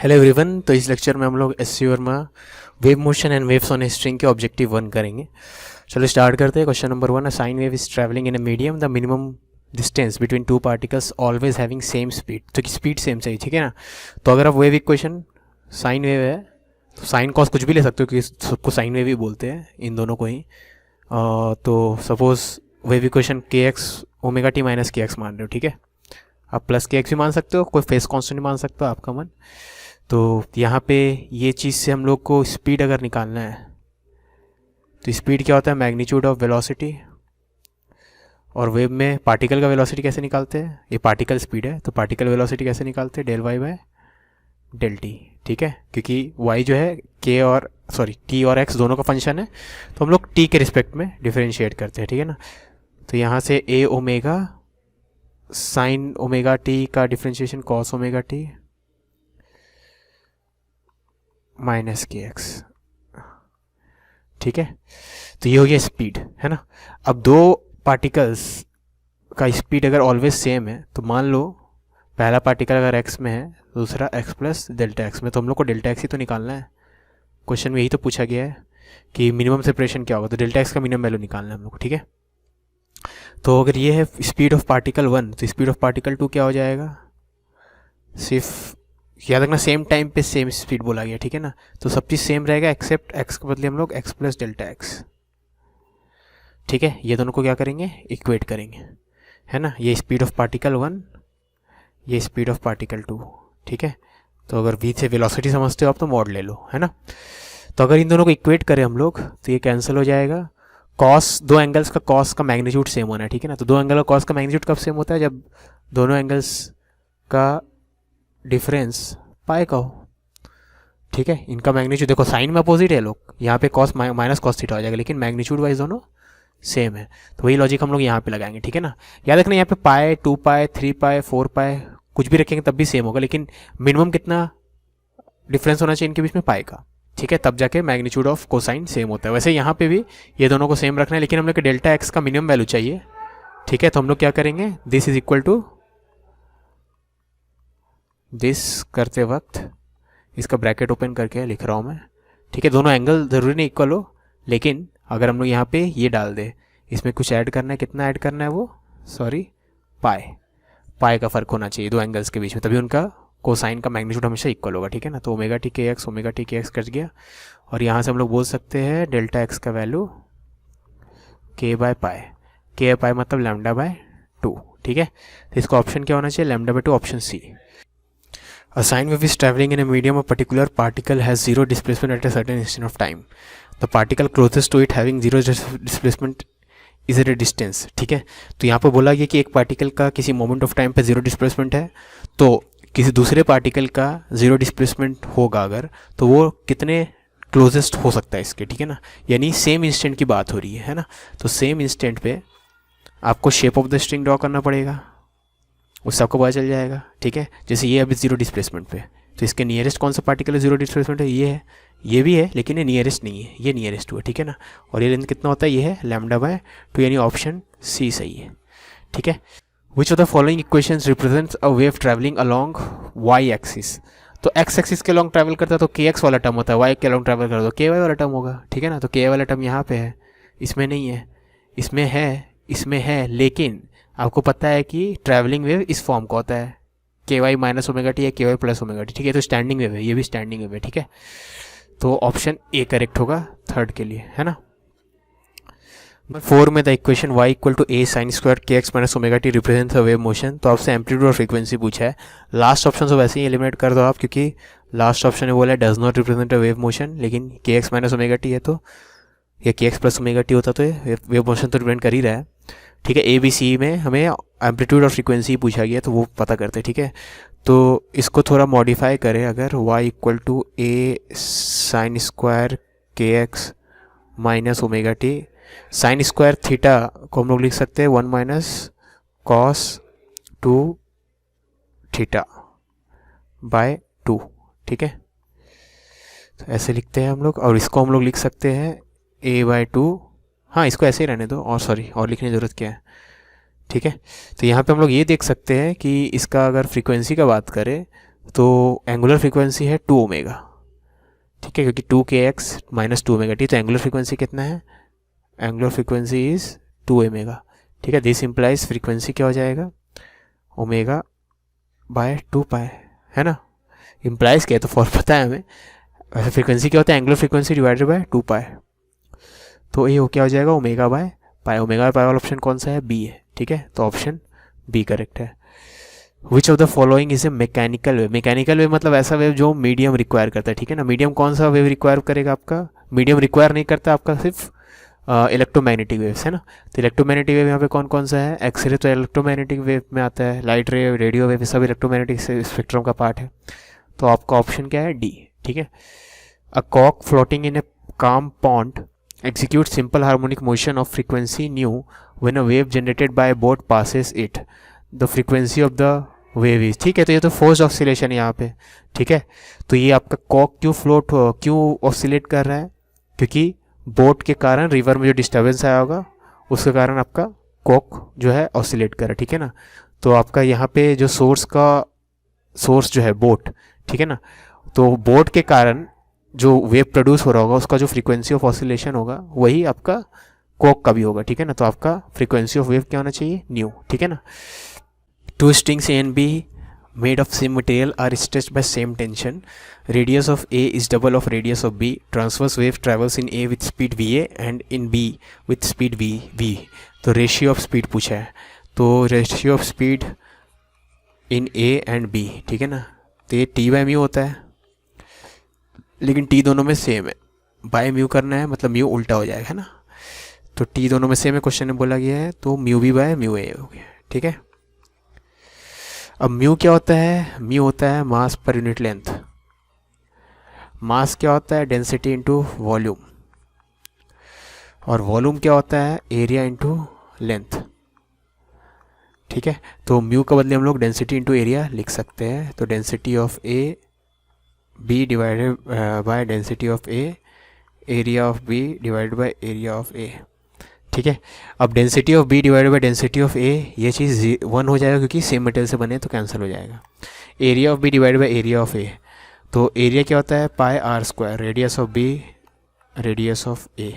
Hello everyone. तो इस lecture में हम लोग SC Verma wave motion and waves on a string के ऑब्जेक्टिव 1 करेंगे। चलो स्टार्ट करते हैं। Question number 1, a sine wave is travelling in a medium, the minimum distance between two particles always having same speed. तो speed same चाहिए, ठीक है ना। तो अगर आप वेव इक्वेशन साइन वेव है तो साइन कॉस कुछ भी ले सकते हो क्योंकि सबको साइन वेव ही बोलते हैं इन दोनों को ही। तो सपोज वेव इक्वेशन के एक्स ओमेगा टी माइनस के एक्स मान रहे हो, ठीक है। आप प्लस के एक्स भी मान सकते हो, कोई फेस कॉन्स्टेंट मान सकते हो, आपका मन। तो यहाँ पे ये चीज़ से हम लोग को स्पीड अगर निकालना है तो स्पीड क्या होता है, मैग्नीट्यूड ऑफ वेलोसिटी। और वेव में पार्टिकल का वेलोसिटी कैसे निकालते हैं, ये पार्टिकल स्पीड है तो पार्टिकल वेलोसिटी कैसे निकालते हैं, del Y by del T, ठीक है। क्योंकि वाई जो है के और टी और एक्स दोनों का फंक्शन है तो हम लोग टी के रिस्पेक्ट में डिफरेंशिएट करते हैं, ठीक है ना। तो यहाँ से ए ओमेगा साइन ओमेगा टी का differentiation cos omega T minus के एक्स, ठीक है। तो ये हो गया स्पीड, है ना। अब दो पार्टिकल्स का स्पीड अगर ऑलवेज सेम है तो मान लो पहला पार्टिकल अगर एक्स में है दूसरा एक्स प्लस डेल्टा एक्स में, तो हम लोग को डेल्टा एक्स ही तो निकालना है। क्वेश्चन में यही तो पूछा गया है कि मिनिमम सेपरेशन क्या होगा, तो डेल्टा एक्स का मिनिमम वैल्यू निकालना है हम लोग को, ठीक है। तो अगर ये है स्पीड ऑफ पार्टिकल 1 तो स्पीड ऑफ पार्टिकल 2 क्या हो जाएगा, सिर्फ याद रखना सेम टाइम पे सेम स्पीड बोला गया, ठीक है ना। तो सब चीज़ सेम रहेगा एक्सेप्ट एक्स के बदले हम लोग एक्स प्लस डेल्टा एक्स, ठीक है। ये दोनों को क्या करेंगे, इक्वेट करेंगे, है ना। ये स्पीड ऑफ पार्टिकल 1, ये स्पीड ऑफ पार्टिकल 2, ठीक है। तो अगर v से वेलोसिटी समझते हो आप तो मॉड ले लो, है ना। तो अगर इन दोनों को इक्वेट करें हम लोग तो ये कैंसिल हो जाएगा। कॉस, दो एंगल्स का कॉस का मैग्नीट्यूड सेम होना है, ठीक है ना। तो दो एंगल का कॉस का मैग्नीट्यूड कब सेम होता है, जब दोनों एंगल्स का डिफरेंस पाई का हो, ठीक है। इनका मैग्नीट्यूड देखो साइन में अपोजिट है लोग, यहाँ पे कॉस माइनस कॉस थीटा हो जाएगा, लेकिन मैग्नीट्यूड वाइज दोनों सेम है। तो वही लॉजिक हम लोग यहाँ पे लगाएंगे, ठीक है ना। याद रखना यहाँ पे पाई 2 पाई 3 पाई 4 पाई कुछ भी रखेंगे तब भी सेम होगा, लेकिन मिनिमम कितना डिफरेंस होना चाहिए इनके बीच में, पाई का, ठीक है। तब जाके मैग्नीट्यूड ऑफ कोसाइन सेम होता है। वैसे यहाँ पे भी ये दोनों को सेम रखना है, लेकिन हम लोग के डेल्टा एक्स का मिनिमम वैल्यू चाहिए, ठीक है। तो हम लोग क्या करेंगे, this is equal to this करते वक्त इसका ब्रैकेट ओपन करके लिख रहा हूँ मैं, ठीक है। दोनों एंगल ज़रूरी नहीं इक्वल हो, लेकिन अगर हम लोग यहाँ पे ये डाल दे, इसमें कुछ ऐड करना है, कितना ऐड करना है वो, पाई का फ़र्क होना चाहिए दो एंगल्स के बीच में, तभी उनका कोसाइन का मैग्नीट्यूड हमेशा इक्वल होगा, ठीक है ना। तो ओमेगा टी के एक्स कट गया, और यहाँ से हम लोग बोल सकते हैं डेल्टा एक्स का वैल्यू के बाय पाई मतलब लैम्डा बाय 2, ठीक है। तो इसका ऑप्शन क्या होना चाहिए, lambda by 2, option C. A sine wave is traveling in a medium. A particular particle has zero displacement at a certain instant of time. The particle closest to it having zero displacement is at a distance. ठीक है। तो यहाँ पर बोला गया कि एक particle का किसी मोमेंट ऑफ टाइम पे जीरो डिस्प्लेसमेंट है, तो किसी दूसरे पार्टिकल का जीरो डिस्प्लेसमेंट होगा अगर, तो वो कितने क्लोजेस्ट हो सकता है इसके, ठीक है ना। यानी सेम इंस्टेंट की बात हो रही है ना। तो सेम इंस्टेंट पे आपको shape of the string draw करना पड़ेगा, उससे आपको पता चल जाएगा, ठीक है। जैसे ये अभी जीरो डिस्प्लेसमेंट पे, तो इसके नियरेस्ट कौन सा पार्टिकल है जीरो डिस्प्लेसमेंट है, ये है, ये भी है, लेकिन ये नियरेस्ट नहीं है, ये नियरेस्ट हुआ, ठीक है ना। और ये लेंथ कितना होता है, ये है लैम्डा बाय 2, यानी ऑप्शन सी सही है, ठीक है। Which of the following equations represents a wave travelling along Y axis. तो एक्स एक्सिस के लॉन्ग ट्रैवल करता है तो के एक्स वाला टर्म होता है, वाई के लॉन्ग ट्रैवल करता है तो के वाई वाला टर्म होगा, ठीक है ना। तो के वाला टर्म यहाँ पे है, इसमें नहीं है, इसमें है, लेकिन आपको पता है कि ट्रैवलिंग वेव इस फॉर्म का होता है, के वाई माइनस ओमेगा टी या के वाई प्लस ओमेगा टी, ठीक है। तो स्टैंडिंग वेव है, ये भी स्टैंडिंग वेव है, ठीक है। तो ऑप्शन ए करेक्ट होगा थर्ड के लिए, है ना। 4 में the equation y equal to a sine square k x minus omega t represents a wave motion. तो आपसे एम्पलीट्यूड और फ्रीक्वेंसी पूछा है। लास्ट ऑप्शन तो वैसे ही एलिमिनेट कर दो आप, क्योंकि लास्ट ऑप्शन ने बोला है does not represent a wave motion, लेकिन के एक्स माइनस ओमेगा टी है तो, या के एक्स प्लस ओमेगा टी होता तो ये वेव मोशन तो रिप्रेजेंट कर ही रहा है, ठीक है। ए बी सी में हमें एम्पलीट्यूड और फ्रीक्वेंसी पूछा गया तो वो पता करते हैं, ठीक है। तो इसको थोड़ा मॉडिफाई करें, अगर y equal to a sine square k x minus omega t, sine square theta को हम लोग लिख सकते हैं 1 माइनस कॉस 2 थीटा बाय 2, ठीक है। तो ऐसे लिखते हैं हम लोग, और इसको हम लोग लिख सकते हैं a बाय 2, हाँ इसको ऐसे ही रहने दो, और लिखने की ज़रूरत क्या है, ठीक है। तो यहाँ पे हम लोग ये देख सकते हैं कि इसका अगर फ्रीक्वेंसी का बात करें तो एंगुलर फ्रीक्वेंसी है 2 ओमेगा, ठीक है, क्योंकि 2kx माइनस 2 ओमेगा टी, तो एंगुलर फ्रीक्वेंसी कितना है, एंगुलर फ्रीक्वेंसी इज 2 ओमेगा, ठीक है। दिस इम्प्लाइज फ्रीक्वेंसी क्या हो जाएगा, ओमेगा बाय 2 पाई, है ना। इम्प्लाइज क्या है तो फॉर पता है हमें, वैसे फ्रीक्वेंसी क्या होता है, एंगुलर फ्रीक्वेंसी डिवाइडेड बाय 2 पाई, तो ये क्या हो जाएगा, omega by pi. Omega by pi वाला ऑप्शन कौन सा है, बी है, ठीक है, तो ऑप्शन बी करेक्ट है। Which of the following is a mechanical wave, mechanical wave मतलब ऐसा वेव जो मीडियम रिक्वायर करता है, ठीक है ना। मीडियम कौन सा वेव रिक्वायर करेगा आपका, मीडियम रिक्वायर नहीं करता आपका, सिर्फ इलेक्ट्रोमैग्नेटिक वेव्स, है ना। तो इलेक्ट्रोमैग्नेटिक वेव यहाँ पे कौन कौन सा है, एक्सरे तो इलेक्ट्रोमैग्नेटिक वेव में आता है, लाइट रे, रेडियो वेव, सब इलेक्ट्रोमैग्नेटिक स्पेक्ट्रम का पार्ट है, तो आपका ऑप्शन क्या है, डी, ठीक है। अ कॉक फ्लोटिंग इन ए काम pond execute simple harmonic motion of frequency nu when a wave generated by a boat passes it, the frequency of the wave is, ठीक है। तो ये तो फोर्स ऑक्सीलेशन है यहाँ पे, ठीक है। तो ये आपका कॉक क्यों ऑक्सीलेट कर रहा है, क्योंकि बोट के कारण रिवर में जो डिस्टर्बेंस आया होगा उसके कारण आपका कॉक जो है ऑक्सीलेट कर रहा है, ठीक है ना। तो आपका यहाँ पे जो सोर्स जो है बोट, ठीक है ना, तो बोट के कारण जो वेव प्रोड्यूस हो रहा होगा उसका जो फ्रीक्वेंसी ऑफ ऑसिलेशन होगा वही आपका कॉक का भी होगा, ठीक है ना। तो आपका फ्रीक्वेंसी ऑफ वेव क्या होना चाहिए, न्यू, ठीक है ना। Two strings A and B made of same material are stretched by same tension, radius of A is double of radius of B, transverse wave travels in A with speed V A and in B with speed V. तो ratio of speed पूछा है, तो ratio of speed in A and B, ठीक है ना। तो ये T by mu होता है, लेकिन टी दोनों में सेम है, बाय म्यू करना है मतलब म्यू उल्टा हो जाएगा, है ना। तो टी दोनों में सेम है, क्वेश्चन में बोला गया है, तो mu B by mu A हो गया, ठीक है। अब म्यू क्या होता है, म्यू होता है मास पर यूनिट लेंथ, मास क्या होता है, डेंसिटी इनटू वॉल्यूम, और वॉल्यूम क्या होता है, एरिया इनटू लेंथ, ठीक है। तो म्यू का बदले हम लोग डेंसिटी इनटू एरिया लिख सकते हैं, तो density of a b divided by density of a, area of b divided by area of a, ठीक है। अब density of b divided by density of a, ये चीज़ 1 हो जाएगा क्योंकि सेम मटेरियल से बने तो कैंसिल हो जाएगा। Area of b divided by area of a, तो एरिया क्या होता है, pi r square, radius of b radius of a.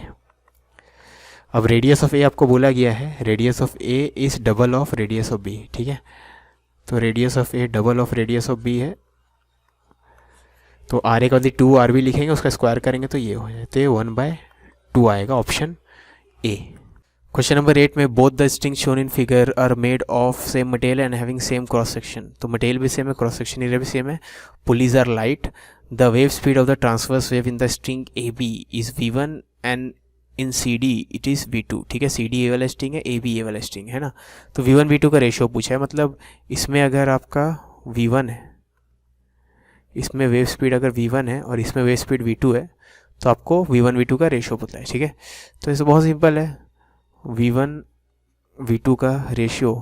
अब रेडियस ऑफ ए आपको बोला गया है, radius of A is double of radius of b, ठीक है। तो radius of a double of radius of b है, तो आर ए का बदले 2 आर बी लिखेंगे, उसका स्क्वायर करेंगे तो ये हो जाए, तो ये 1/2 आएगा, ऑप्शन ए। क्वेश्चन नंबर 8 में both the string shown in figure are made of same material and having same cross section, तो मटेरियल भी सेम है, क्रॉस सेक्शन एरिया भी सेम है, pulleys are light, the wave speed of the transverse wave in the string A B is v1 and in C D it is v2, ठीक है। C D A वाला string है, A B ए वाला string है ना। तो v1 v2 का ratio पूछा है, मतलब इसमें अगर आपका v1 है, इसमें वेव स्पीड अगर v1 है और इसमें वेव स्पीड v2 है, तो आपको v1 v2 का रेशियो पता है, ठीक है। तो इसे बहुत सिंपल है, v1 v2 का रेशियो,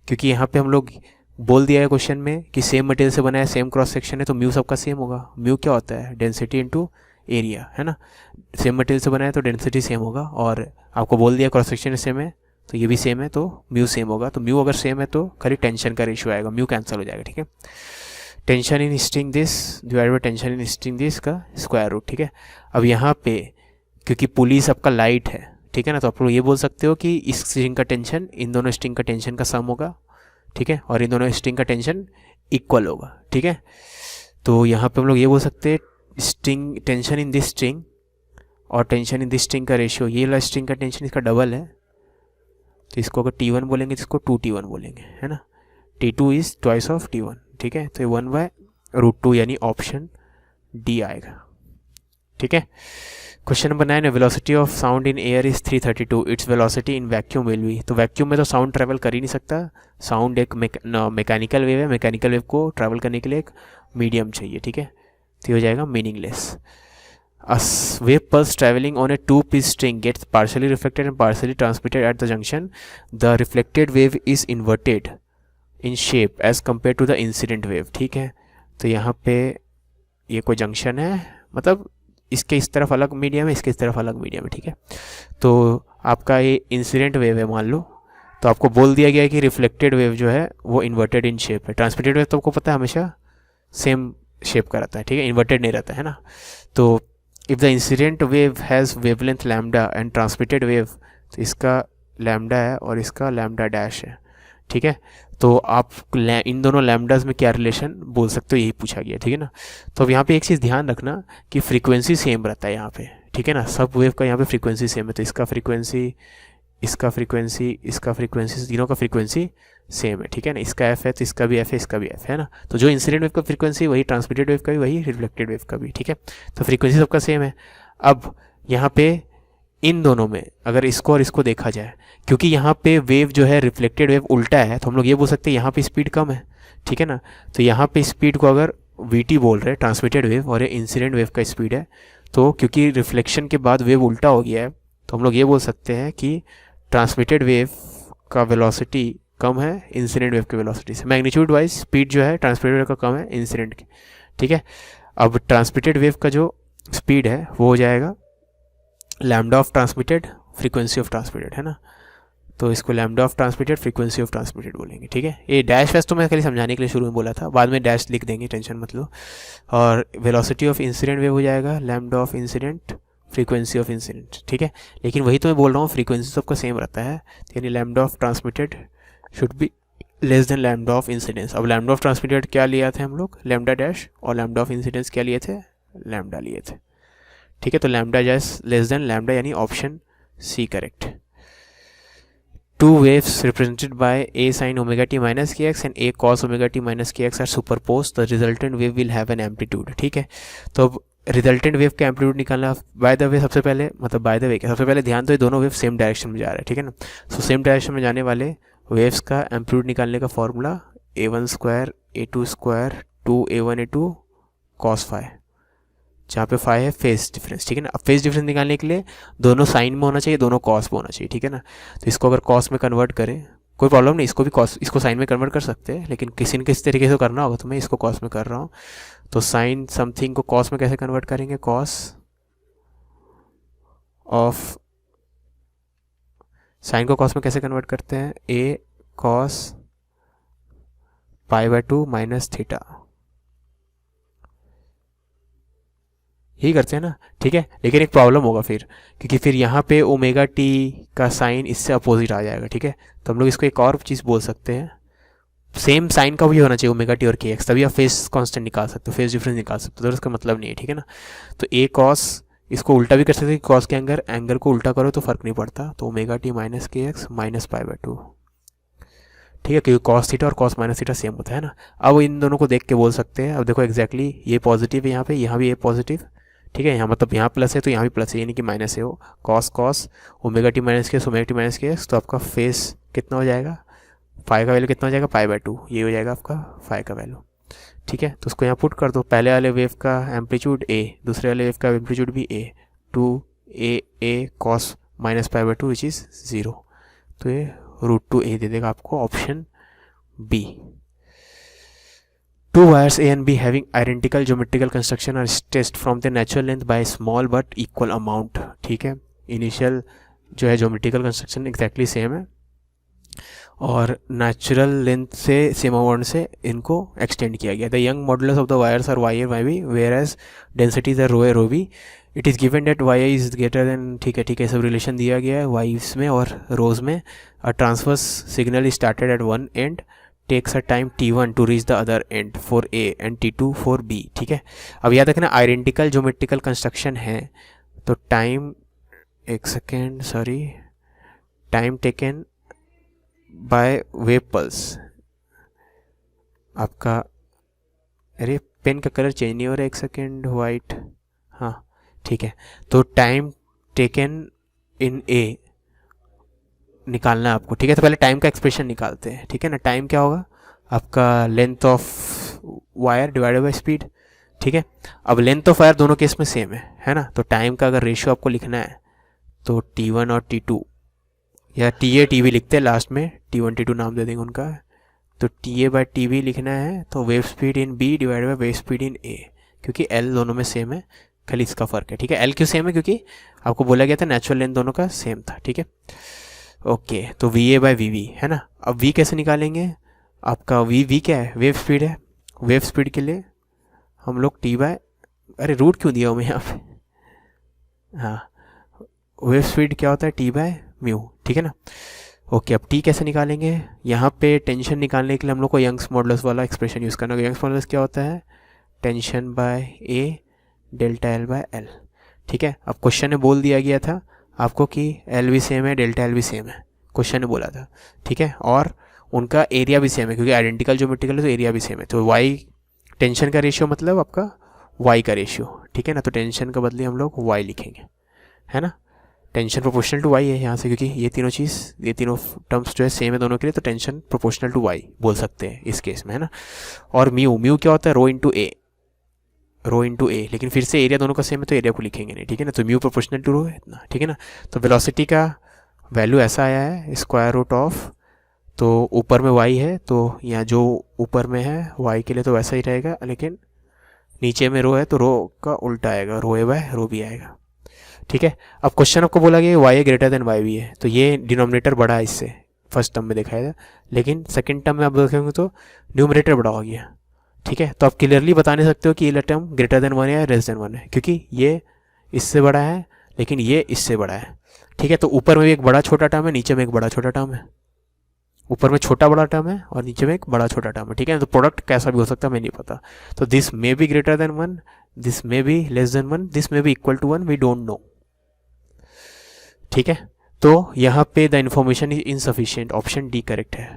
क्योंकि यहाँ पे हम लोग बोल दिया है क्वेश्चन में कि सेम मटेरियल से बना है, सेम क्रॉस सेक्शन है, तो म्यू सबका सेम होगा। म्यू क्या होता है, डेंसिटी इनटू एरिया, है ना। सेम मटेरियल से बना है तो डेंसिटी सेम होगा, और आपको बोल दिया क्रॉस सेक्शन सेम है तो ये भी सेम है, तो म्यू सेम होगा। तो म्यू अगर सेम है तो खाली टेंशन का रेशियो आएगा, म्यू कैंसिल हो जाएगा, ठीक है। Tension in string this divided by tension in string this का स्क्वायर रूट, ठीक है। अब यहाँ पे क्योंकि पुलिस आपका लाइट है, ठीक है ना, तो आप लोग ये बोल सकते हो कि इस स्ट्रिंग का टेंशन इन दोनों स्ट्रिंग का टेंशन का सम होगा, ठीक है, और इन दोनों स्ट्रिंग का टेंशन इक्वल होगा, ठीक है। तो यहाँ पे हम लोग ये बोल सकते हैं string tension in this string और टेंशन इन दिस स्ट्रिंग का रेशियो, ये वाला स्ट्रिंग का टेंशन इसका डबल है, तो इसको अगर T1 बोलेंगे तो इसको 2T1 बोलेंगे, है ना। T2 is twice of T1, ठीक है। तो ये 1/√2 यानी ऑप्शन डी आएगा, ठीक है। क्वेश्चन नंबर 9 है velocity of sound in air is 332, its velocity in vacuum will be, तो वैक्यूम में तो साउंड ट्रैवल कर ही नहीं सकता, साउंड एक मैकेनिकल वेव है, मैकेनिकल वेव को ट्रैवल करने के लिए एक मीडियम चाहिए, ठीक है। तो ये हो जाएगा meaningless. A wave pulse traveling on a 2-piece string gets partially reflected and partially transmitted at the junction. The reflected wave is inverted in shape as compared to the incident wave, ठीक है। तो यहाँ पे ये कोई junction है, मतलब इसके इस तरफ अलग मीडियम है, इसके इस तरफ अलग मीडियम है, ठीक है। तो आपका ये इंसिडेंट वेव है मान लो, तो आपको बोल दिया गया है कि रिफ्लेक्टेड वेव जो है वो इन्वर्टेड इन शेप है। ट्रांसमिटेड वेव तो आपको पता है हमेशा सेम शेप का रहता है, ठीक है, इन्वर्टेड नहीं रहता है ना। तो if the incident wave has wavelength lambda and transmitted wave, तो इसका लैम्डा है और इसका लैम्डा डैश है, ठीक है। तो आप इन दोनों लैम्डाज में क्या रिलेशन बोल सकते हो, यही पूछा गया, ठीक है ना। तो अब यहाँ पे एक चीज़ ध्यान रखना कि फ्रीक्वेंसी सेम रहता है यहाँ पे, ठीक है ना। सब वेव का यहाँ पे फ्रीक्वेंसी सेम है, तो इसका फ्रीक्वेंसी, इसका फ्रीक्वेंसी, इसका फ्रीक्वेंसी, तीनों का फ्रीक्वेंसी सेम है, ठीक है ना। इसका एफ है तो इसका भी एफ है, इसका भी एफ है ना। तो जो इंसिडेंट वेव का फ्रीक्वेंसी वही ट्रांसमिटेड वेव का भी, वही रिफ्लेक्टेड वेव का भी, ठीक है। तो फ्रीक्वेंसी सबका सेम है। अब यहाँ पे इन दोनों में अगर इसको और इसको देखा जाए, क्योंकि यहाँ पे वेव जो है रिफ्लेक्टेड वेव उल्टा है, तो हम लोग ये बोल सकते हैं यहाँ पे स्पीड कम है, ठीक है ना। तो यहाँ पे स्पीड को अगर वी बोल रहे हैं ट्रांसमिटेड वेव और ये इंसिडेंट वेव का स्पीड है, तो क्योंकि रिफ्लेक्शन के बाद वेव उल्टा हो गया है, तो हम लोग ये बोल सकते हैं कि ट्रांसमिटेड वेव का वेलोसिटी कम है इंसिडेंट वेव के वेलोसिटी से। मैग्नीट्यूड वाइज स्पीड जो है ट्रांसमिटेड वेव का कम है इंसिडेंट की, ठीक है। अब ट्रांसमिटेड वेव का जो स्पीड है वो हो जाएगा lambda of transmitted frequency of transmitted, है ना। तो इसको lambda of transmitted frequency of transmitted बोलेंगे, ठीक है। ये डैश वैस तो मैं खाली समझाने के लिए शुरू में बोला था, बाद में डैश लिख देंगे, टेंशन मत लो। और वेलोसिटी ऑफ इंसिडेंट वेव हो जाएगा lambda of incident frequency of incident, ठीक है। लेकिन वही तो मैं बोल रहा हूँ, फ्रीक्वेंसी सबका सेम रहता है, यानी lambda of transmitted should be less than lambda of incidence. अब लैम्डा ऑफ ट्रांसमिटेड क्या लिया थे हम लोग, लैम्डा डैश, और लैम्डा ऑफ इंसिडेंस क्या लिए थे, लैम्डा लिए थे, ठीक है। तो lambda dash less than lambda, यानी option C correct. Two waves represented by a sin omega t minus kx and a cos omega t minus kx are superposed. The resultant wave will have an amplitude, ठीक है। तो अब resultant wave का amplitude निकालना, by the way सबसे पहले, मतलब by the way क्या, सबसे पहले ध्यान दो ये दोनों वेव सेम डायरेक्शन में जा रहे हैं, ठीक है ना। सो सेम डायरेक्शन में जाने वाले वेव्स का एम्पलीट्यूड निकालने का formula a1 square a2 square 2a1 a2 cos phi, जहाँ पे फाई है फेज डिफरेंस, ठीक है ना। अब फेज डिफरेंस निकालने के लिए दोनों साइन में होना चाहिए, दोनों कॉस में होना चाहिए, ठीक है ना। तो इसको अगर कॉस में कन्वर्ट करें कोई प्रॉब्लम नहीं, इसको भी कॉस, इसको साइन में कन्वर्ट कर सकते हैं, लेकिन किसी न किसी तरीके से करना होगा, तो मैं इसको कॉस में कर रहा हूँ। तो साइन समथिंग को कॉस में कैसे कन्वर्ट करेंगे, कॉस ऑफ, साइन को कॉस में कैसे कन्वर्ट करते हैं, a cos pi by 2 minus theta, यही करते हैं ना, ठीक है। लेकिन एक प्रॉब्लम होगा फिर, क्योंकि फिर यहाँ पे ओमेगा टी का साइन इससे अपोजिट आ जाएगा, ठीक है। तो हम लोग इसको एक और चीज़ बोल सकते हैं, सेम साइन का भी होना चाहिए ओमेगा टी और के एक्स, तभी आप फेस कांस्टेंट निकाल सकते हो, फेस डिफरेंस निकाल सकते हो, तो इसका मतलब नहीं है, ठीक है ना। तो ए कॉस, इसको उल्टा भी कर सकते हैं, कॉस के एंगल को उल्टा करो तो फर्क नहीं पड़ता, तो ओमेगा टी माइनस के एक्स माइनस पाई बाय 2, ठीक है, क्योंकि कॉस थीटा और कॉस माइनस थीटा सेम होता है ना। अब इन दोनों को देख के बोल सकते हैं, अब देखो एग्जैक्टली ये पॉजिटिव है यहाँ पे, यहाँ भी ये पॉजिटिव, ठीक है। यहाँ मतलब यहाँ प्लस है तो यहाँ भी प्लस है, यानी कि माइनस है, वो cos cos omega T minus के ओमेगा टी माइनस के, तो आपका फेस कितना हो जाएगा, फाई का वैल्यू कितना हो जाएगा, पाई बाय 2, ये हो जाएगा आपका फाई का वैल्यू, ठीक है। तो उसको यहाँ पुट कर दो, पहले वाले वेव का एम्पलीट्यूड ए, दूसरे वाले वेव का एम्पलीट्यूड भी A, 2a cos minus pi by 2 which is 0, तो ये √2a दे देगा आपको option B. Two wires A and B having identical geometrical construction are stretched from their natural length by a small but equal amount, ठीक है। Initial जो है geometrical construction exactly same है और नेचुरल लेंथ से सेम अमाउंट से इनको extend किया गया। The Young modulus of the wires are Y Y B, whereas densities are rho A rho B. It is given that Y is greater than, ठीक है, सब relation दिया गया है वाइस में और रोज में। A transverse signal is started at one and takes a time t1 to reach the other end for a end t2 for b, ठीक है। अब याद रखना आइडेंटिकल ज्योमेट्रिकल कंस्ट्रक्शन है, तो टाइम, एक second sorry, time taken by wave pulse आपका, अरे पेन का कलर चेंज नहीं हो रहा, एक सेकेंड, वाइट, हाँ ठीक है। तो टाइम टेकन इन a निकालना है आपको, ठीक है। तो पहले टाइम का एक्सप्रेशन निकालते हैं, ठीक है ना। टाइम क्या होगा आपका, length of wire divided by speed, ठीक है। अब लेंथ ऑफ वायर दोनों केस में सेम है ना। तो टाइम का अगर रेशियो आपको लिखना है तो t1 और t2 या ta tb लिखते हैं लास्ट में, t1 t2 नाम दे देंगे उनका। तो ta बाय tb लिखना है तो wave speed in b divided by wave speed in a, क्योंकि l दोनों में सेम है, खाली इसका फ़र्क है, ठीक है। l क्यों सेम है, क्योंकि आपको बोला गया था नेचुरल लेंथ दोनों का सेम था, ठीक है। ओके, तो va बाय vv है ना। अब v कैसे निकालेंगे, आपका v क्या है, वेव स्पीड है। वेव स्पीड के लिए हम लोग टी बाय, अरे रूट क्यों दिया हूँ मैं यहाँ पे, हाँ वेव स्पीड क्या होता है टी बाय म्यू, ठीक है ना। ओके, अब टी कैसे निकालेंगे, यहाँ पे टेंशन निकालने के लिए हम लोग को यंग्स मॉडुलस वाला एक्सप्रेशन यूज़ करना होगा। यंग्स मॉडुलस क्या होता है, tension by A delta L by L, ठीक है। अब क्वेश्चन में बोल दिया गया था आपको कि एल भी सेम है, डेल्टा एल भी सेम है, क्वेश्चन ने बोला था, ठीक है। और उनका एरिया भी सेम है क्योंकि आइडेंटिकल ज्योमेट्रिकल है तो एरिया भी सेम है। तो वाई टेंशन का रेशियो मतलब आपका वाई का रेशियो, ठीक है ना। तो टेंशन का बदले हम लोग वाई लिखेंगे, है ना। टेंशन प्रोपोर्शनल टू वाई है यहाँ से, क्योंकि ये तीनों चीज़, ये तीनों टर्म्स जो है सेम है दोनों के लिए, तो टेंशन प्रोपोर्शनल टू वाई बोल सकते हैं इस केस में, है ना। और म्यू, म्यू क्या होता है, रो इंटू ए, रो इंटू ए, लेकिन फिर से एरिया दोनों का सेम है तो एरिया को लिखेंगे नहीं, ठीक है ना। तो म्यू प्रोपोर्शनल टू रो है इतना, ठीक है ना। तो वेलोसिटी का वैल्यू ऐसा आया है स्क्वायर रूट ऑफ, तो ऊपर में y है तो यहाँ जो ऊपर में है y के लिए तो वैसा ही रहेगा, लेकिन नीचे में रो है तो रो का उल्टा आएगा, रो ए बाय रो बी आएगा, ठीक है। अब क्वेश्चन आपको बोला गया y है ग्रेटर देन y भी है, तो ये डिनोमिनेटर बड़ा है इससे, फर्स्ट टर्म में दिखाया था, लेकिन सेकंड टर्म में आप देखेंगे तो न्यूमरेटर बड़ा हो गया, ठीक है। तो आप क्लियरली बता नहीं सकते हो कि ये टर्म ग्रेटर देन 1 है या लेस देन 1 है, क्योंकि ये इससे बड़ा है लेकिन ये इससे बड़ा है, ठीक है। तो ऊपर में भी एक बड़ा छोटा टर्म है, नीचे में एक बड़ा छोटा टर्म है, ऊपर में छोटा बड़ा टर्म है और नीचे में एक बड़ा छोटा टर्म है, ठीक है। तो प्रोडक्ट कैसा भी हो सकता है मैं नहीं पता। तो this may be greater than 1, this may be less than 1, this may be equal to 1, we don't know, ठीक है। तो यहाँ पे the information is insufficient, option D correct है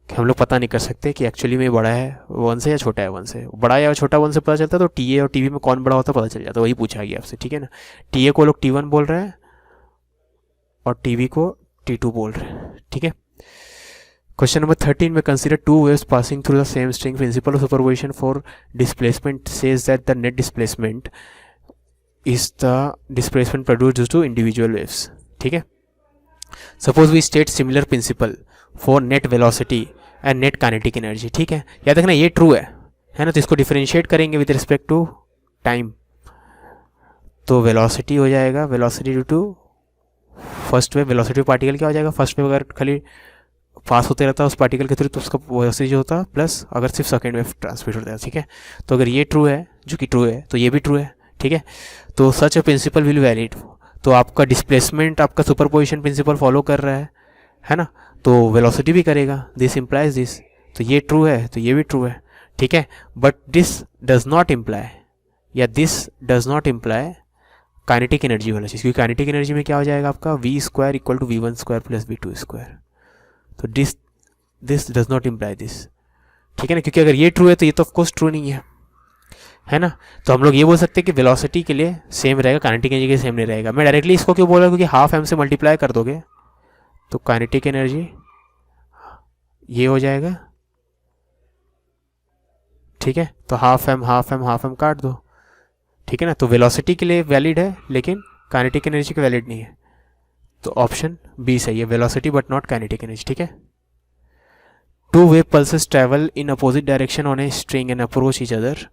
कि हम लोग पता नहीं कर सकते कि एक्चुअली में बड़ा है 1 से या छोटा है 1 से। बड़ा या छोटा 1 से पता चलता है तो टी ए और टी बी में कौन बड़ा होता है पता चल जाता है, वही पूछा गया आपसे, ठीक है ना। टी ए को लोग T1 बोल रहे हैं और टी बी को T2 बोल रहे हैं, ठीक है। क्वेश्चन नंबर 13 में consider two waves passing through the same string, principle of superposition for displacement says that the net displacement is the displacement produced to individual waves, ठीक है। Suppose we state similar principle for net velocity and net kinetic energy, ठीक है। याद रखना ये true है ना। तो इसको डिफरेंशिएट करेंगे विद रिस्पेक्ट टू टाइम, तो वेलोसिटी हो जाएगा velocity due to first wave, velocity particle क्या हो जाएगा, फर्स्ट वेव अगर खाली पास होते रहता है उस पार्टिकल के थ्रू तो उसका वेलोसिटी जो होता है प्लस अगर सिर्फ सेकेंड वेव ट्रांसमिट होता है, ठीक है। तो अगर ये ट्रू है, जो कि ट्रू है, तो ये भी ट्रू है, ठीक है। तो सच ए प्रिंसिपल विल वैलिड, तो आपका डिस्प्लेसमेंट आपका सुपरपोजिशन प्रिंसिपल फॉलो कर रहा है ना, तो वेलोसिटी भी करेगा, दिस इम्प्लाइज दिस, तो ये ट्रू है तो ये भी ट्रू है, ठीक है। But this does not imply, या this does not imply kinetic energy वाला चीज़, क्योंकि काइनेटिक एनर्जी में क्या हो जाएगा आपका v square equal to v1 square plus v2 square, तो this does not imply this, ठीक है ना। क्योंकि अगर ये ट्रू है तो ये तो ऑफकोर्स ट्रू नहीं है ना। तो हम लोग ये बोल सकते हैं कि वेलोसिटी के लिए सेम रहेगा, काइनेटिक एनर्जी के लिए सेम नहीं रहेगा। मैं डायरेक्टली इसको क्यों बोल रहा हूँ, क्योंकि हाफ एम से मल्टीप्लाई कर दोगे तो काइनेटिक एनर्जी ये हो जाएगा, ठीक है। तो हाफ एम काट दो, ठीक है ना। तो वेलोसिटी के लिए वैलिड है लेकिन काइनेटिक एनर्जी के वैलिड नहीं है, तो ऑप्शन बी सही है, velocity but not kinetic energy, ठीक है। Two wave pulses travel in opposite direction on a string and approach each other,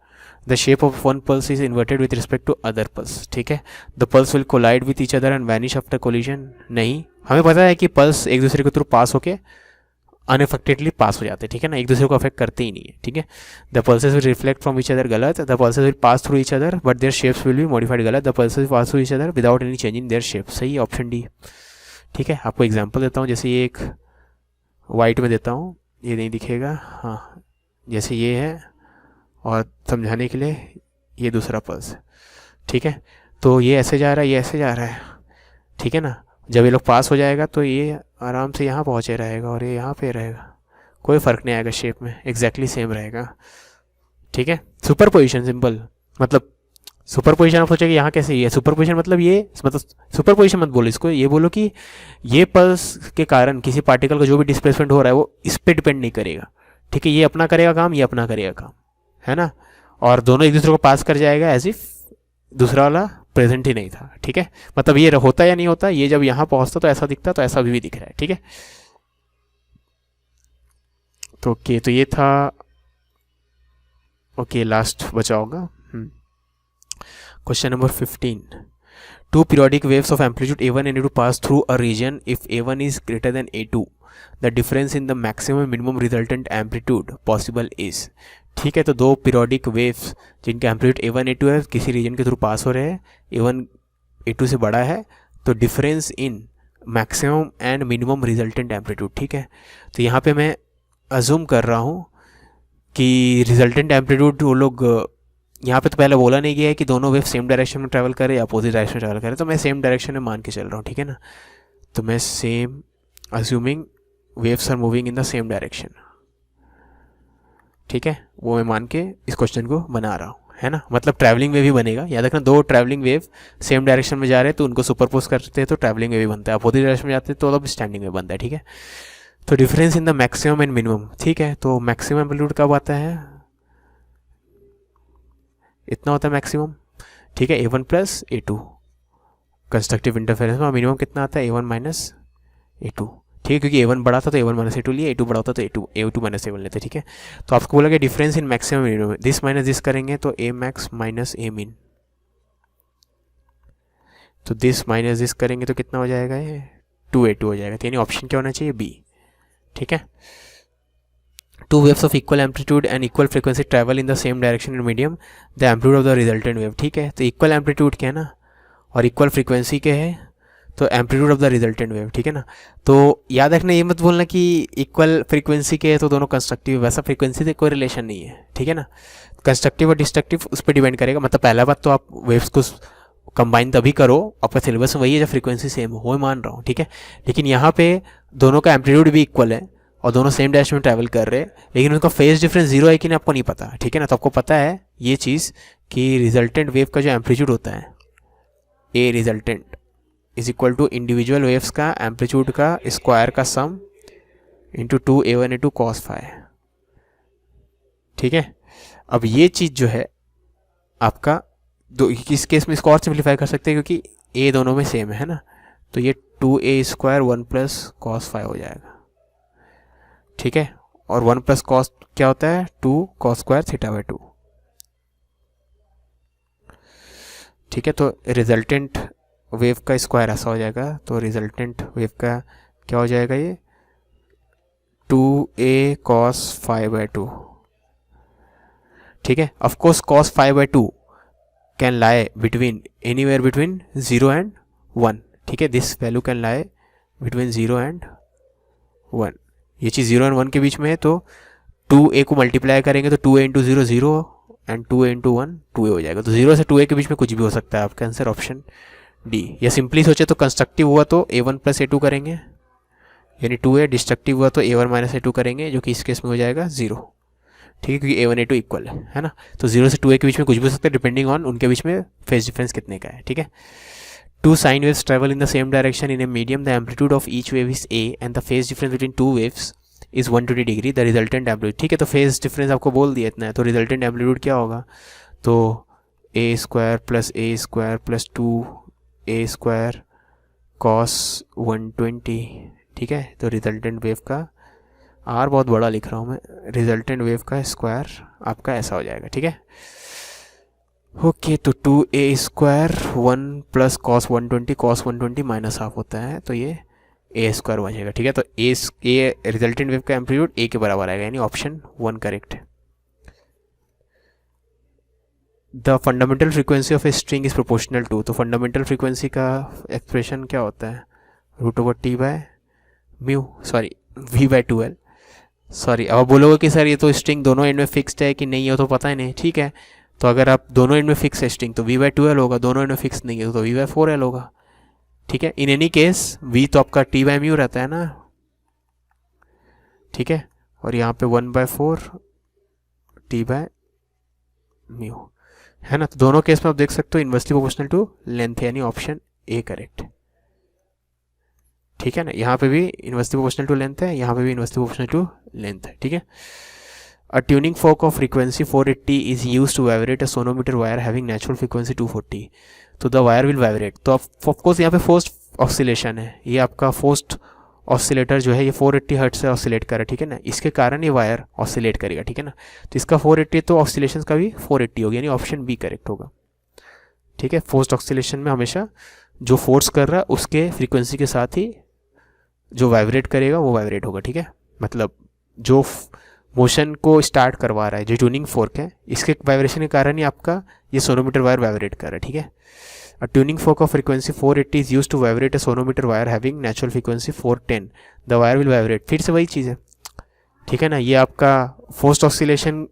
the shape of one pulse is inverted with respect to other pulse, ठीक है। The pulse will collide with each other and vanish after collision, नहीं, हमें पता है कि pulse एक दूसरे के थ्रू पास होके अनअफेक्टेडली पास हो जाते हैं, ठीक है ना, एक दूसरे को अफेक्ट करते ही नहीं है, ठीक है। The pulses will reflect from each other, गलत। The pulses will pass through each other but their shapes will be modified, गलत। The pulses will pass through each other without any change in their shape, सही, option D, ठीक है। आपको example देता हूँ, जैसे ये एक वाइट में देता हूँ, ये नहीं दिखेगा, हाँ, जैसे ये है और समझाने के लिए ये दूसरा पल्स, ठीक है। तो ये ऐसे जा रहा है, ये ऐसे जा रहा है, ठीक है ना। जब ये लोग पास हो जाएगा तो ये आराम से यहाँ पहुँचे रहेगा और ये यहाँ पे रहेगा, कोई फ़र्क नहीं आएगा शेप में, एग्जैक्टली सेम रहेगा, ठीक है। सुपर पोजिशन सिंपल, मतलब सुपर पोजिशन आप सोचेंगे यहाँ कैसे, ये सुपर पोजिशन मतलब ये, मतलब सुपर पोजिशन मत बोलो इसको, ये बोलो कि ये पल्स के कारण किसी पार्टिकल का जो भी डिस्प्लेसमेंट हो रहा है वो इस पर डिपेंड नहीं करेगा, ठीक है। ये अपना करेगा काम, ये अपना करेगा काम, है ना, और दोनों एक दूसरे को पास कर जाएगा एज इफ दूसरा वाला प्रेजेंट ही नहीं था, ठीक है। मतलब ये होता या नहीं होता, ये जब यहाँ पहुँचता तो ऐसा दिखता, तो ऐसा भी दिख रहा है, ठीक है। तो ओके, तो ये था, ओके, लास्ट बचा होगा question number 15। Two periodic waves of amplitude a1 and a2 pass through a region if a1 is greater than a2. The difference in the maximum and minimum resultant amplitude possible is, ठीक है। तो दो periodic waves जिनका amplitude A1 A2 है, किसी reason के through pass हो रहे हैं, A1 A2 से बड़ा है, तो difference in maximum and minimum resultant amplitude. ठीक है, तो यहाँ पे मैं अज्यूम कर रहा हूँ कि रिजल्टेंट एम्पलीट्यूड वो लोग यहाँ पे तो पहले बोला नहीं गया है कि दोनों वेव सेम डायरेक्शन में ट्रैवल करे या अपोजिट डायरेक्शन में ट्रैवल करे, तो मैं सेम डायरेक्शन में मान के चल रहा हूँ। ठीक है ना, तो मैं same assuming waves are moving in the same direction, ठीक है, वो मैं मान के इस क्वेश्चन को बना रहा हूँ, है ना। मतलब ट्रैवलिंग वेव ही बनेगा, याद रखना। दो ट्रैवलिंग वेव सेम डायरेक्शन में जा रहे हैं तो उनको सुपरपोज करते हैं तो ट्रैवलिंग वेव ही बनता है, अपोजिट डायरेक्शन में जाते हैं तो अब स्टैंडिंग वेव बनता है। ठीक है, तो difference in the maximum and minimum. ठीक है, तो मैक्सिमम एम्पलीट्यूड कब आता है, इतना होता है मैक्सिमम। ठीक है, A1 plus A2 constructive interference में, मिनिमम कितना आता है A1 माइनस A2। ठीक है, क्योंकि A1 बड़ा था तो A1 माइनस A2 लिए, A2 बड़ा होता तो A2 माइनस A1 लेते। ठीक है, तो आपको बोला कि difference in maximum minimum, this minus this करेंगे तो A मैक्स माइनस A मिन, तो दिस माइनस दिस करेंगे तो कितना हो जाएगा, ये 2A2 हो जाएगा। तो यानी ऑप्शन क्या होना चाहिए, B। ठीक है, two waves of equal amplitude and equal frequency travel in the same direction in medium, the amplitude of the resultant wave. ठीक है, तो इक्वल एम्पलीट्यूड क्या है ना, और इक्वल फ्रीक्वेंसी के है, तो amplitude of the resultant wave. ठीक है ना, तो याद रखना, ये मत बोलना कि इक्वल फ्रीक्वेंसी के है तो दोनों कंस्ट्रक्टिव, वैसा फ्रीक्वेंसी से कोई रिलेशन नहीं है। ठीक है ना, कंस्ट्रक्टिव और डिस्ट्रक्टिव उस पर डिपेंड करेगा। मतलब पहला बात तो आप वेव्स को कंबाइन तभी करो, आपका सिलेबस में वही है जब फ्रीक्वेंसी सेम हो, वो मान रहा हूँ। ठीक है, लेकिन यहाँ पे दोनों का एम्पलीट्यूड भी इक्वल है और दोनों सेम डायरेक्शन में ट्रैवल कर रहे हैं, लेकिन उनका फेज डिफरेंस जीरो है कि नहीं आपको नहीं पता। ठीक है ना, तो आपको पता है ये चीज़ कि रिजल्टेंट वेव का जो एम्पलीट्यूड होता है, a resultant is equal to individual waves का एम्पलीट्यूड का स्क्वायर का sum into 2A1 A2 cos phi. ठीक है, अब ये चीज़ जो है आपका दो, इस केस में इसको और सिंप्लीफाई कर सकते हैं क्योंकि ए दोनों में सेम है ना, तो ये 2A square 1 plus cos phi हो जाएगा। ठीक है, और 1 प्लस कॉस क्या होता है, 2 cos स्क्वायर थीटा बाई 2। ठीक है, तो रिजल्टेंट वेव का स्क्वायर ऐसा हो जाएगा, तो रिजल्टेंट वेव का क्या हो जाएगा, ये 2A cos फाई बाई 2। ठीक है, of course cos phi by 2 can lie between anywhere between 0 and 1। ठीक है, this value can lie between 0 and 1, ये चीज़ 0 एंड 1 के बीच में है, तो 2A को मल्टीप्लाई करेंगे तो 2A into 0 0 and 2A into 1 2A हो जाएगा। तो 0 से 2A के बीच में कुछ भी हो सकता है, आपका आंसर ऑप्शन डी। या सिंपली सोचे तो कंस्ट्रक्टिव हुआ तो A1 प्लस A2 करेंगे यानी 2A, डिस्ट्रक्टिव हुआ तो A1 माइनस A2 करेंगे जो कि इस केस में हो जाएगा 0। ठीक है, क्योंकि A1 A2 इक्वल है ना, तो 0 से 2A के बीच में कुछ भी हो सकता है डिपेंडिंग ऑन उनके बीच में फेज डिफरेंस कितने का है। ठीक है, two sine waves travel in the same direction in a medium, the amplitude of each wave is A and the phase difference between two waves is 120 degree, the resultant amplitude। ठीक है, तो phase difference आपको बोल दिया इतना है, तो resultant amplitude क्या होगा, तो A square plus A square plus 2A square cos 120। ठीक है, तो रिजल्टेंट वेव का आर बहुत बड़ा लिख रहा हूँ मैं, रिजल्टेंट वेव का स्क्वायर आपका ऐसा हो जाएगा। ठीक है, ओके, तो 2A square 1 plus cos 120 minus half होता है, तो ये A स्क्वायर बचेगा। ठीक है, तो ए रिजल्टेंट वेव का एम्पलीट्यूड A के बराबर आएगा, यानी ऑप्शन 1 करेक्ट है। The fundamental frequency of a string is proportional to, तो फंडामेंटल फ्रीक्वेंसी का एक्सप्रेशन क्या होता है, √T by mu, sorry V/2L। Sorry, अब बोलोगे कि सर ये तो स्ट्रिंग दोनों एंड में फिक्स्ड है कि नहीं है, तो पता ही नहीं। ठीक है, तो अगर आप दोनों एंड में फिक्स है स्ट्रिंग तो V/2L होगा, दोनों एंड में फिक्स नहीं है तो V/4L होगा। ठीक है, इन एनी केस V तो आपका T बाय म्यू रहता है ना। ठीक है, और यहाँ पे 1/4 T बाय म्यू है ना, तो दोनों केस में आप देख सकते हो इन्वर्सली प्रोपोर्शनल टू लेंथ है, यानी ऑप्शन A करेक्ट। ठीक है ना, यहाँ पे भी इन्वर्सली प्रोपोर्शनल टू लेंथ है, यहाँ पे भी इन्वर्सली प्रोपोर्शनल टू लेंथ है। ठीक है, A tuning fork of frequency 480 is used to vibrate a sonometer wire having natural frequency 240. तो the wire will vibrate। तो of course यहाँ पे फोर्स्ड ऑसिलेशन है, ये आपका फोर्स्ड ऑसिलेटर जो है ये 480 हर्ट्ज से ऑसिलेट कर रहा है। ठीक है ना, इसके कारण ये वायर ऑसिलेट करेगा। ठीक है ना, तो इसका 480 तो ऑसिलेशन का भी 480 होगा, यानी ऑप्शन बी करेक्ट होगा। ठीक है, फोर्स्ड ऑसिलेशन में हमेशा जो फोर्स कर रहा है उसके फ्रीक्वेंसी के साथ ही जो वाइब्रेट करेगा वो वाइब्रेट होगा। ठीक है, मतलब जो मोशन को स्टार्ट करवा रहा है, जो ट्यूनिंग फोर्क है, इसके वाइब्रेशन के कारण ही आपका ये सोनोमीटर वायर वाइब्रेट कर रहा है, ठीक है। A tuning fork of frequency 480 is use to vibrate a sonometer wire having natural frequency 410, the wire will vibrate. फिर से वही चीज़ है, ठीक है ना। ये आपका फोर्स्ड ऑसिलेशन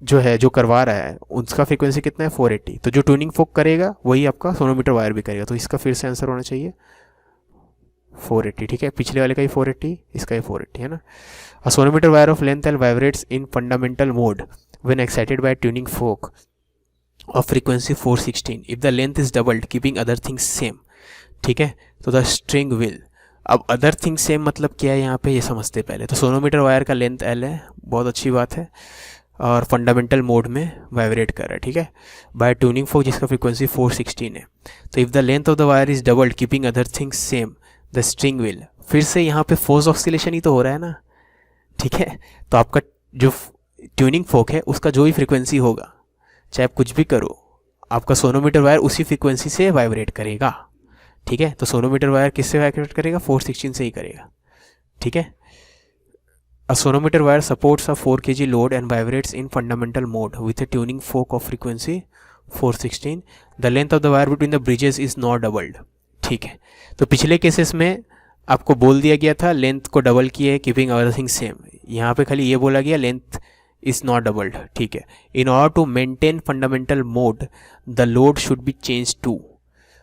जो है, जो करवा रहा है, उसका फ्रीक्वेंसी कितना है 480, तो जो ट्यूनिंग फोर्क करेगा वही आपका सोनोमीटर वायर भी करेगा, तो इसका फिर से आंसर होना चाहिए 480, ठीक है। पिछले वाले का ही 480, इसका ही 480 है ना। A sonometer wire of length L vibrates in fundamental mode when excited by tuning fork of frequency 416 if the length is doubled keeping other things same, ठीक है। तो द स्ट्रिंग विल, अब अदर थिंग्स सेम मतलब क्या है यहाँ पे, ये समझते पहले। तो सोनोमीटर वायर का लेंथ एल है, बहुत अच्छी बात है, और फंडामेंटल मोड में वाइब्रेट कर रहा है, ठीक है, बाय ट्यूनिंग फोर्क जिसका फ्रीक्वेंसी 416 है। तो if the length of the wire is doubled keeping other things same the string will, फिर से यहाँ पे फोर्स ऑसिलेशन ही तो हो रहा है ना, ठीक है। तो आपका जो ट्यूनिंग फोर्क है उसका जो भी फ्रीक्वेंसी होगा, चाहे आप कुछ भी करो, आपका सोनोमीटर वायर उसी फ्रीक्वेंसी से वाइब्रेट करेगा, ठीक है। तो सोनोमीटर वायर किससे वाइब्रेट करेगा, 416 से ही करेगा, ठीक है। A sonometer wire supports a 4 kg load and vibrates in fundamental mode with a tuning fork of frequency 416. The length of the wire between the bridges is not doubled. ठीक है, तो पिछले केसेस में आपको बोल दिया गया था लेंथ को डबल किए कीपिंग एवरीथिंग सेम, यहाँ पे खाली ये बोला गया लेंथ इज नॉट डबल्ड, ठीक है। In order to maintain fundamental mode the load should be change to,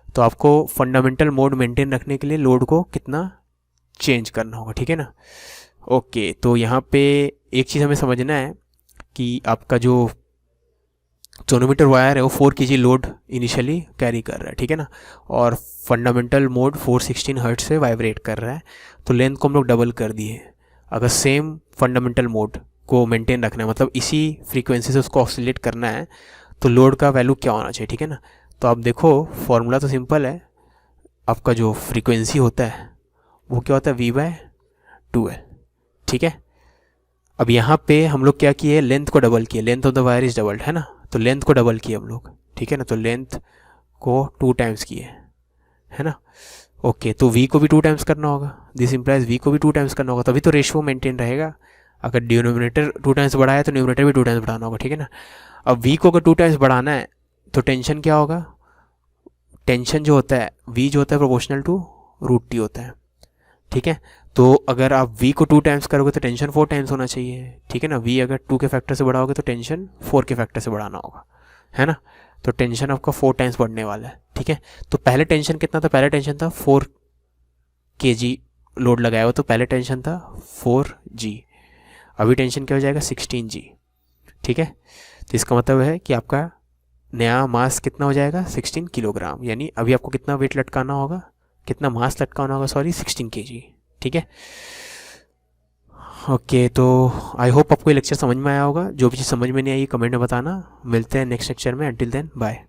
तो आपको फंडामेंटल मोड मेंटेन रखने के लिए लोड को कितना चेंज करना होगा, ठीक है ना। ओके, तो यहाँ पे एक चीज़ हमें समझना है कि आपका जो सोनोमीटर वायर है वो 4 kg लोड इनिशियली कैरी कर रहा है, ठीक है ना, और फंडामेंटल मोड 416 हर्ट्ज से वाइब्रेट कर रहा है, तो लेंथ को हम लोग डबल कर दिए। अगर सेम फंडामेंटल मोड को मेंटेन रखना है, मतलब इसी फ्रीक्वेंसी से उसको ऑसिलेट करना है, तो लोड का वैल्यू क्या होना चाहिए, ठीक है ना। तो आप देखो फॉर्मूला तो सिंपल है, आपका जो फ्रीक्वेंसी होता है वो क्या होता है V/2L, ठीक है। अब यहाँ पे हम लोग क्या किए, लेंथ को डबल किए, length of the wire is doubled है ना, तो लेंथ को डबल किए हम लोग, ठीक है ना, तो लेंथ को 2 टाइम्स किए, है ना। ओके, तो V को भी 2 टाइम्स करना होगा, दिस इम्प्लाइज V को भी 2 टाइम्स करना होगा, तभी तो रेशियो मेंटेन रहेगा। अगर डिनोमिनेटर 2 टाइम्स बढ़ाया तो न्यूमरेटर भी 2 टाइम्स बढ़ाना होगा, ठीक है ना। अब V को अगर 2 टाइम्स बढ़ाना है तो टेंशन क्या होगा, टेंशन जो होता है V जो होता है प्रोपोर्शनल टू √T होता है, ठीक है। तो अगर आप V को 2 टाइम्स करोगे तो टेंशन 4 टाइम्स होना चाहिए, ठीक है ना। V अगर 2 के फैक्टर से बढ़ाओगे तो टेंशन 4 के फैक्टर से बढ़ाना होगा, है ना। तो टेंशन आपका 4 टाइम्स बढ़ने वाला है, ठीक है। तो पहले टेंशन कितना था, पहले टेंशन था 4 kg लोड लगाया हुआ, तो पहले टेंशन था 4G, अभी टेंशन क्या हो जाएगा 16G, ठीक है। तो इसका मतलब है कि आपका नया मास कितना हो जाएगा 16 किलोग्राम, यानी अभी आपको कितना वेट लटकाना होगा, कितना मास लटकाना होगा, सॉरी 16 kg, ठीक है। ओके, तो आई होप आपको ये लेक्चर समझ में आया होगा। जो भी चीज़ समझ में नहीं आई कमेंट में बताना। मिलते हैं नेक्स्ट लेक्चर में, अंटिल देन बाय।